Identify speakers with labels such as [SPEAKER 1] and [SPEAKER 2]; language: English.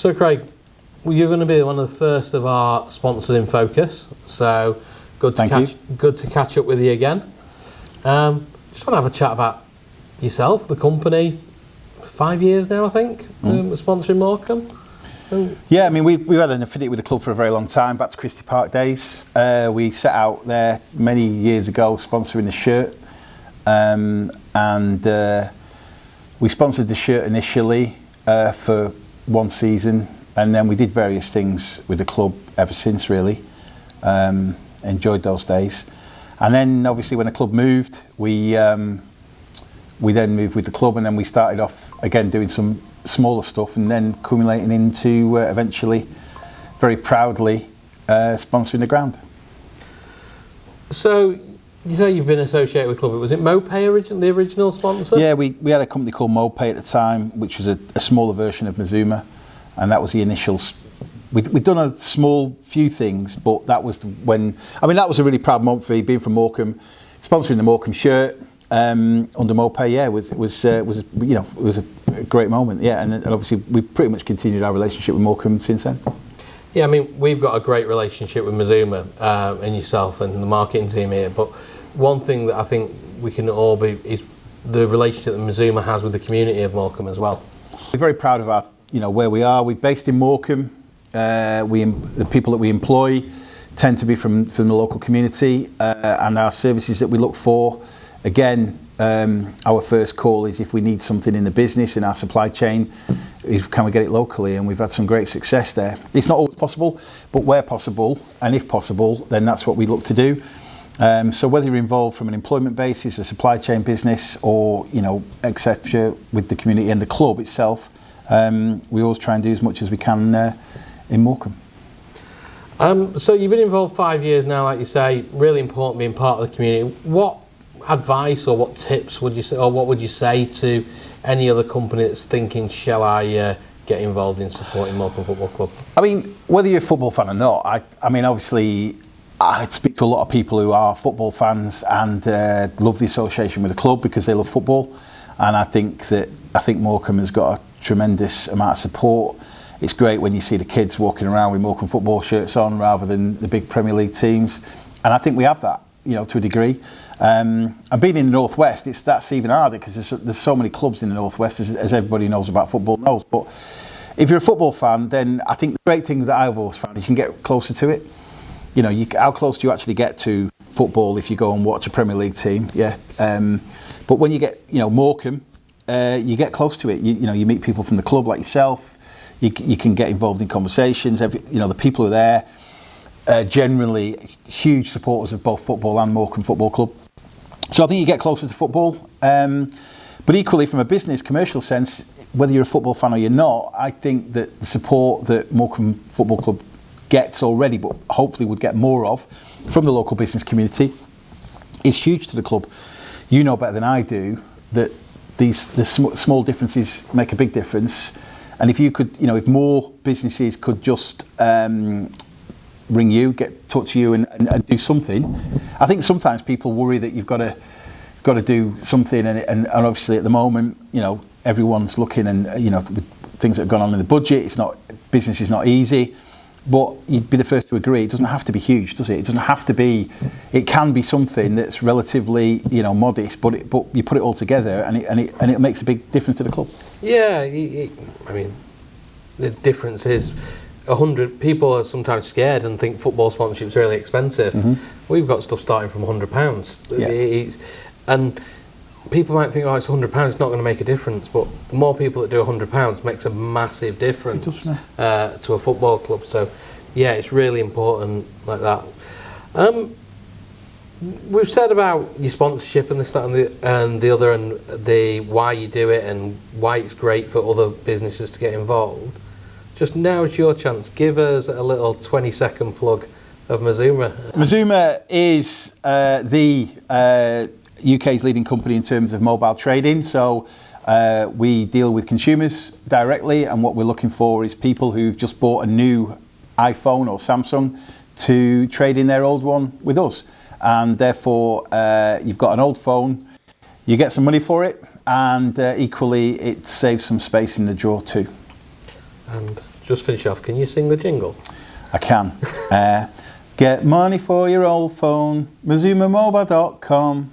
[SPEAKER 1] So Craig, well, you're going to be one of the first of our sponsors in focus, so good to catch up with you again. Just want to have a chat about yourself, the company. 5 years now, I think, sponsoring Morecambe.
[SPEAKER 2] Yeah, I mean, we've had an affinity with the club for a very long time, back to Christie Park days. We set out there many years ago sponsoring the shirt, and we sponsored the shirt initially for one season, and then we did various things with the club ever since, really. Enjoyed those days. And then, obviously, when the club moved, we then moved with the club, and then we started off again doing some smaller stuff, and then accumulating into eventually, very proudly, sponsoring the ground.
[SPEAKER 1] So, you say you've been associated with the club. Was it Mopay the original sponsor?
[SPEAKER 2] Yeah, we had a company called Mopay at the time, which was a smaller version of Mazuma, and that was the initial. We'd done a small few things, but that was when. I mean, that was a really proud moment for me, being from Morecambe, sponsoring the Morecambe shirt. Under Mopay, yeah, was a great moment, yeah, and obviously we've pretty much continued our relationship with Morecambe since then.
[SPEAKER 1] Yeah, I mean, we've got a great relationship with Mazuma and yourself and the marketing team here, but one thing that I think we can all be is the relationship that Mazuma has with the community of Morecambe as well.
[SPEAKER 2] We're very proud of our, where we are. We're based in Morecambe. The people that we employ tend to be from the local community, and our services that we look for. Again, our first call is if we need something in the business, in our supply chain, can we get it locally? And we've had some great success there. It's not always possible, but where possible, and if possible, then that's what we look to do. So whether you're involved from an employment basis, a supply chain business, or, etc., with the community and the club itself, we always try and do as much as we can in Morecambe.
[SPEAKER 1] So you've been involved 5 years now, like you say, really important being part of the community. What advice or what tips would you say, or what would you say to any other company that's thinking, shall I get involved in supporting Morecambe Football Club?
[SPEAKER 2] I mean, whether you're a football fan or not, I mean, obviously, I speak to a lot of people who are football fans and love the association with the club because they love football, and I think Morecambe has got a tremendous amount of support. It's great when you see the kids walking around with Morecambe football shirts on rather than the big Premier League teams, and I think we have that, to a degree. And being in the Northwest, that's even harder because there's so many clubs in the Northwest, as everybody knows about football knows. But if you're a football fan, then I think the great thing that I've always found is you can get closer to it. How close do you actually get to football if you go and watch a Premier League team? Yeah. But when you get, Morecambe, you get close to it. You meet people from the club like yourself. You can get involved in conversations. The people who are there. Generally huge supporters of both football and Morecambe Football Club. So I think you get closer to football. But equally, from a business, commercial sense, whether you're a football fan or you're not, I think that the support that Morecambe Football Club gets already, but hopefully would get more of, from the local business community, is huge to the club. You know better than I do that the small differences make a big difference. And if you could, if more businesses could just ring you, talk to you, and do something. I think sometimes people worry that you've got to do something, and obviously at the moment, everyone's looking, and with things that have gone on in the budget, business is not easy. But you'd be the first to agree, it doesn't have to be huge, does it? It doesn't have to be. It can be something that's relatively, modest, but you put it all together, and it makes a big difference to the club.
[SPEAKER 1] Yeah, I mean, the difference is. 100 people are sometimes scared and think football sponsorship is really expensive. Mm-hmm. We've got stuff starting from £100. Yeah. And people might think, it's £100, it's not going to make a difference. But the more people that do £100 makes a massive difference to a football club. So, yeah, it's really important like that. We've said about your sponsorship and this, that, and the other, and the why you do it and why it's great for other businesses to get involved. Just now is your chance. Give us a little 20-second plug of Mazuma.
[SPEAKER 2] Mazuma is the UK's leading company in terms of mobile trading. So we deal with consumers directly, and what we're looking for is people who've just bought a new iPhone or Samsung to trade in their old one with us. And therefore, you've got an old phone, you get some money for it, and equally it saves some space in the drawer too.
[SPEAKER 1] And just finish off, can you sing the jingle?
[SPEAKER 2] I can. Get money for your old phone, MazumaMobile.com.